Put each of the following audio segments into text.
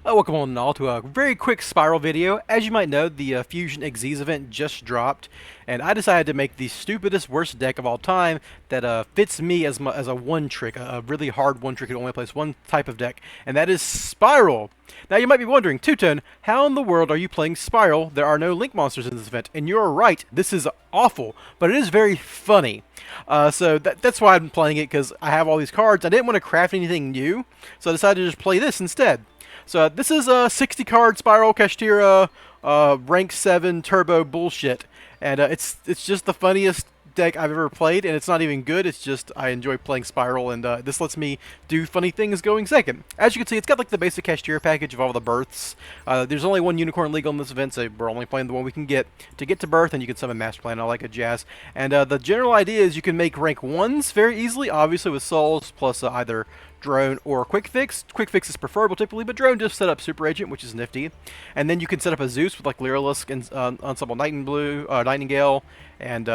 Welcome on all to a very quick Spyral video. As you might know, the Fusion XYZ event just dropped, and I decided to make the stupidest, worst deck of all time that fits me as a one-trick, a really hard one-trick that only plays one type of deck, and that is Spyral. Now you might be wondering, Two-Tone, how in the world are you playing Spyral? There are no Link monsters in this event, and you're right, this is awful, but it is very funny. So that's why I'm playing it, because I have all these cards. I didn't want to craft anything new, so I decided to just play this instead. So this is a 60 card Spyral Kashtira rank 7 turbo bullshit, and it's just the funniest deck I've ever played, and it's not even good. It's just I enjoy playing Spyral, and this lets me do funny things going second. As you can see, it's got like the basic Kashtira package of all the births. There's only one Unicorn Legal in this event, so we're only playing the one we can get to birth, and you can summon Master Plan and all that good jazz. And the general idea is you can make rank 1s very easily, obviously with Souls plus either Drone or Quick Fix. Quick Fix is preferable typically, but Drone just set up Super Agent, which is nifty. And then you can set up a Zeus with like Lyrilisk and Ensemble Nightingale, and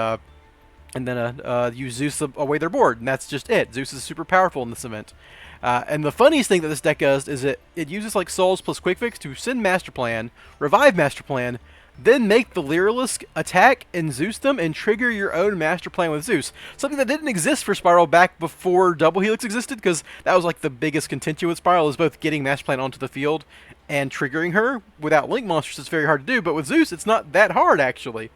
then use Zeus away their board, and that's just it. Zeus is super powerful in this event. And the funniest thing that this deck does is it uses like Souls plus Quick Fix to send Master Plan, revive Master Plan, then make the Lyrilisk attack and Zeus them and trigger your own Master Plan with Zeus. Something that didn't exist for Spyral back before Double Helix existed, because that was like the biggest contention with Spyral, is both getting Master Plan onto the field and triggering her. Without Link monsters, it's very hard to do, but with Zeus, it's not that hard, actually.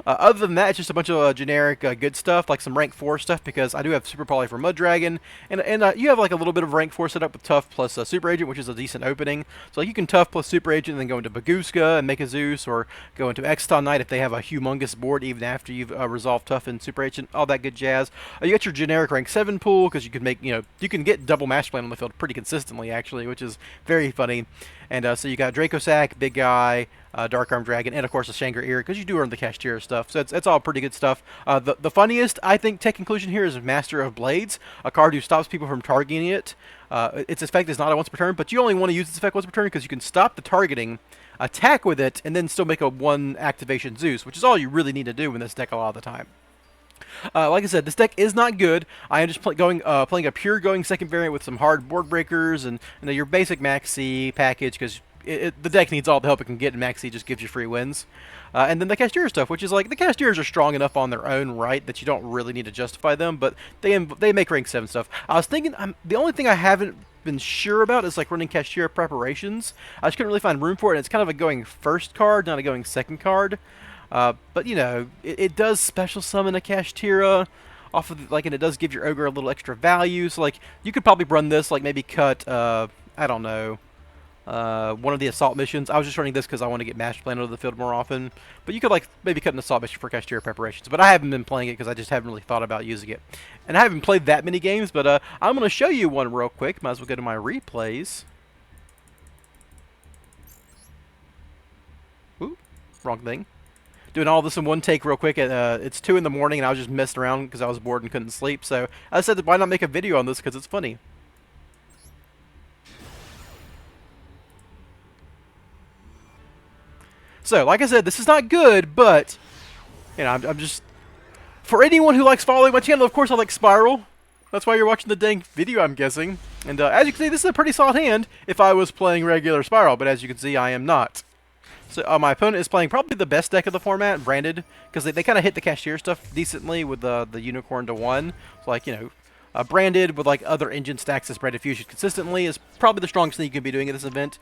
Other than that, it's just a bunch of generic good stuff, like some rank 4 stuff, because I do have Super Poly for Mud Dragon, and you have like a little bit of rank 4 set up with Tough plus Super Agent, which is a decent opening. So like you can Tough plus Super Agent and then go into Baguska and make a Zeus, or go into Exton Knight if they have a humongous board even after you've resolved Tough and Super Agent, all that good jazz. You got your generic rank 7 pool, because you can make, you can get double Master Plan on the field pretty consistently, actually, which is very funny. And so you got Draco Sack, Big Guy, Dark Arm Dragon, and of course the Shangri Ear, because you do earn the Kashtira stuff. So it's all pretty good stuff. The funniest, I think, tech inclusion here is Master of Blades, a card who stops people from targeting it. Its effect is not a once per turn, but you only want to use its effect once per turn because you can stop the targeting, attack with it, and then still make a 1 activation Zeus, which is all you really need to do in this deck a lot of the time. Like I said, this deck is not good. I am just playing a pure going second variant with some hard board breakers and your basic Max C package, because the deck needs all the help it can get, and Max C just gives you free wins. And then the Kashtira stuff, which is like, the Kashtiras are strong enough on their own right that you don't really need to justify them, but they make rank 7 stuff. I was thinking, the only thing I haven't been sure about is like running Kashtira preparations. I just couldn't really find room for it, and it's kind of a going first card, not a going second card. But it does special summon a Kashtira off of and it does give your ogre a little extra value. So like you could probably run this, like maybe cut I don't know, one of the assault missions. I was just running this because I want to get Master Plan out of the field more often. But you could like maybe cut an assault mission for Kashtira preparations. But I haven't been playing it because I just haven't really thought about using it, and I haven't played that many games. But I'm going to show you one real quick. Might as well go to my replays. Ooh, wrong thing. Doing all this in one take real quick. It's 2 in the morning, and I was just messing around because I was bored and couldn't sleep. So I said, why not make a video on this, because it's funny. So, like I said, this is not good, but, I'm just... For anyone who likes following my channel, of course I like Spyral. That's why you're watching the dang video, I'm guessing. And as you can see, this is a pretty solid hand if I was playing regular Spyral, but as you can see, I am not. So my opponent is playing probably the best deck of the format, Branded, because they kind of hit the Kashtira stuff decently with the Unicorn to 1. So like, Branded with like other engine stacks as Branded Fusion consistently is probably the strongest thing you can be doing at this event.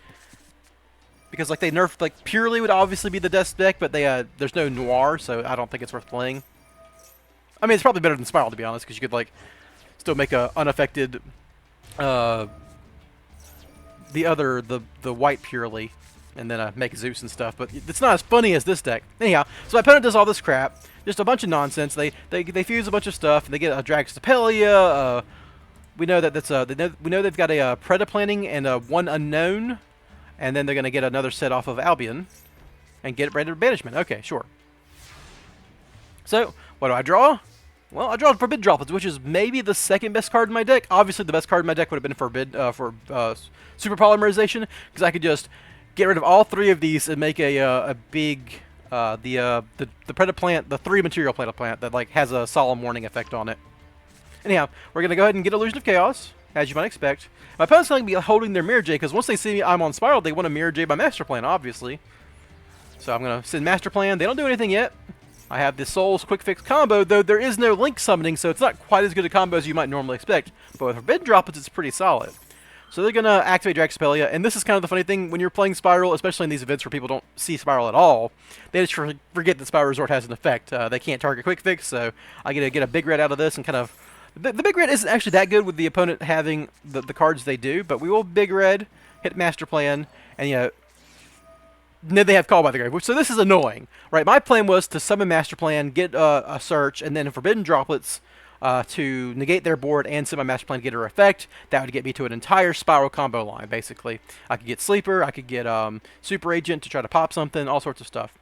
Because like they nerfed, like Purely would obviously be the best deck, but there's no Noir, so I don't think it's worth playing. I mean, it's probably better than Spiral, to be honest, because you could like still make a unaffected the white Purely, and then make Zeus and stuff, but it's not as funny as this deck. Anyhow, so my opponent does all this crap, just a bunch of nonsense. They fuse a bunch of stuff, and they get a Dragostapelia. We know that we know they've got a Predaplanning and a 1 unknown, and then they're gonna get another set off of Albion, and get Branded Banishment. Okay, sure. So what do I draw? Well, I draw Forbid Droplets, which is maybe the second best card in my deck. Obviously, the best card in my deck would have been Forbid for Super Polymerization, because I could just get rid of all 3 of these and make a big the Predaplant, the 3 material Predaplant that like has a Solemn Warning effect on it. Anyhow, we're gonna go ahead and get Illusion of Chaos. as you might expect. My opponent's going to be holding their Mirror J, because once they see me, I'm on Spyral, they want to Mirror J my Master Plan, obviously. So I'm going to send Master Plan. They don't do anything yet. I have the Souls Quick Fix combo, though there is no Link summoning, so it's not quite as good a combo as you might normally expect. But with Forbidden Droplets, it's pretty solid. So they're going to activate Draxpelia, and this is kind of the funny thing, when you're playing Spyral, especially in these events where people don't see Spyral at all, they just forget that Spyral Resort has an effect. They can't target Quick Fix, so I get to get a big red out of this and kind of... The big red isn't actually that good with the opponent having the cards they do, but we will big red, hit Master Plan, and you know, then they have Call by the Grave, so this is annoying, right? My plan was to summon Master Plan, get a search, and then Forbidden Droplets to negate their board and send my Master Plan to get her effect. That would get me to an entire Spyral combo line, basically. I could get Sleeper, I could get Super Agent to try to pop something, all sorts of stuff.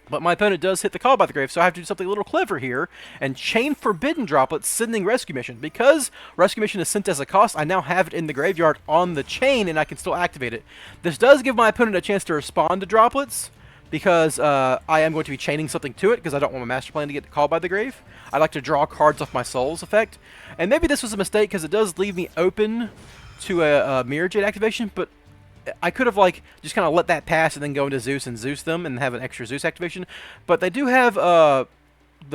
But my opponent does hit the Call by the Grave, so I have to do something a little clever here and chain Forbidden Droplets sending Rescue Mission. Because Rescue Mission is sent as a cost, I now have it in the graveyard on the chain, and I can still activate it. This does give my opponent a chance to respond to Droplets, because I am going to be chaining something to it, because I don't want my Master Plan to get called by the Grave. I like to draw cards off my Souls effect. And maybe this was a mistake, because it does leave me open to a Mirror Jade activation, but I could have, like, just kind of let that pass and then go into Zeus and Zeus them and have an extra Zeus activation. But they do have the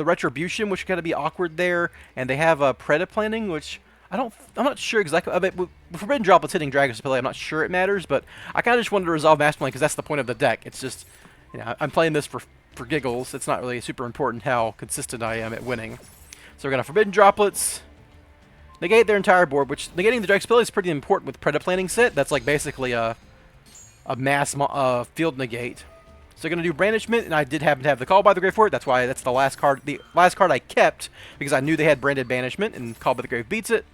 Retribution, which kind of be awkward there, and they have Preda Planning, which I'm not sure exactly. I mean, with Forbidden Droplets hitting Dragon's Play, I'm not sure it matters, but I kind of just wanted to resolve Master Plan because that's the point of the deck. It's just, you know, I'm playing this for giggles. It's not really super important how consistent I am at winning. So we're going to Forbidden Droplets, negate their entire board, which negating the Dragon's is pretty important with Preda Planning set. That's like basically a mass field negate. So they're going to do Brandishment, and I did happen to have the Call by the Grave for it. That's why that's the last card I kept, because I knew they had Branded Banishment, and Call by the Grave beats it.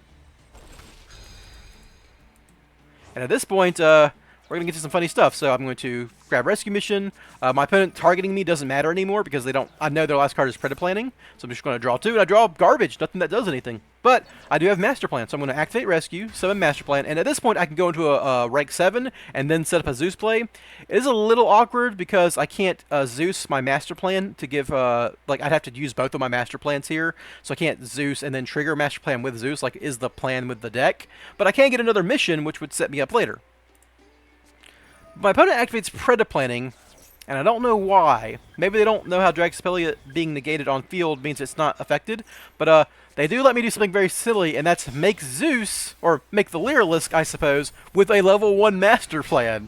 And at this point, we're going to get to some funny stuff. So I'm going to grab Rescue Mission. My opponent targeting me doesn't matter anymore because I know their last card is Preda Planning. So I'm just going to draw 2, and I draw garbage, nothing that does anything. But I do have Master Plan, so I'm going to activate Rescue, summon Master Plan, and at this point I can go into a rank 7 and then set up a Zeus play. It is a little awkward because I can't Zeus my Master Plan to give, like, I'd have to use both of my Master Plans here, so I can't Zeus and then trigger Master Plan with Zeus, like is the plan with the deck. But I can get another mission, which would set me up later. My opponent activates Preda Planning, and I don't know why. Maybe they don't know how Draxpelia being negated on field means it's not affected, but they do let me do something very silly, and that's make Zeus, or make the Lyrilisk, I suppose, with a level 1 Master Plan.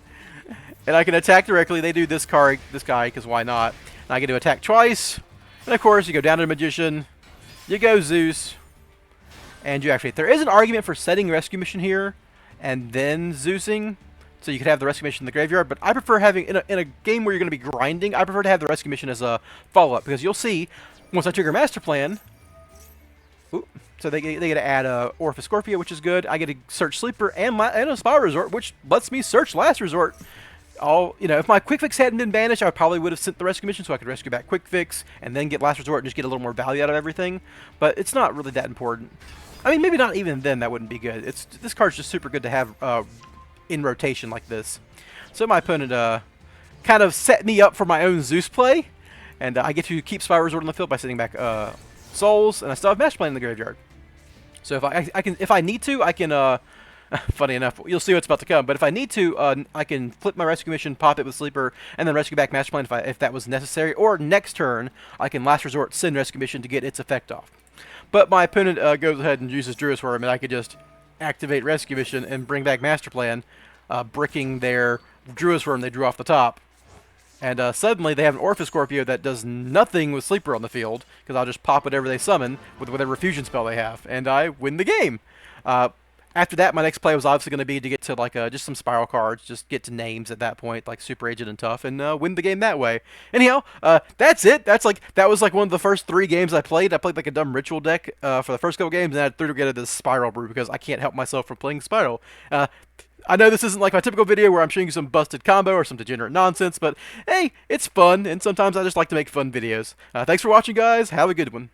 And I can attack directly. They do this guy, because why not? And I get to attack twice, and of course you go down to Magician, you go Zeus, and you activate. There is an argument for setting Rescue Mission here, and then Zeusing, so you could have the Rescue Mission in the graveyard, but I prefer having, in a game where you're going to be grinding, I prefer to have the Rescue Mission as a follow-up, because you'll see, once I trigger Master Plan, so they get to add Orpheus Scorpio, which is good. I get to search Sleeper and a Spyral Resort, which lets me search Last Resort. If my Quick Fix hadn't been banished, I probably would have sent the Rescue Mission so I could rescue back Quick Fix and then get Last Resort and just get a little more value out of everything. But it's not really that important. I mean, maybe not even then that wouldn't be good. This card's just super good to have in rotation like this. So my opponent kind of set me up for my own Zeus play, and I get to keep Spyral Resort on the field by sitting back Souls, and I still have Master Plan in the graveyard. So if I need to, I can. Funny enough, you'll see what's about to come. But if I need to, I can flip my Rescue Mission, pop it with Sleeper, and then rescue back Master Plan if that was necessary. Or next turn, I can Last Resort send Rescue Mission to get its effect off. But my opponent goes ahead and uses Druid's Worm, and I could just activate Rescue Mission and bring back Master Plan, bricking their Druid's Worm they drew off the top. And suddenly they have an Orpheus Scorpio that does nothing with Sleeper on the field, because I'll just pop whatever they summon with whatever fusion spell they have, and I win the game. After that, my next play was obviously going to be to get to like just some Spyral cards, just get to names at that point, like Super Agent and Tough, and win the game that way. Anyhow, that's it. That was like one of the first 3 games I played. I played like a dumb ritual deck for the first couple games, and I threw together this Spyral brew because I can't help myself from playing Spyral. I know this isn't like my typical video where I'm showing you some busted combo or some degenerate nonsense, but hey, it's fun, and sometimes I just like to make fun videos. Thanks for watching, guys. Have a good one.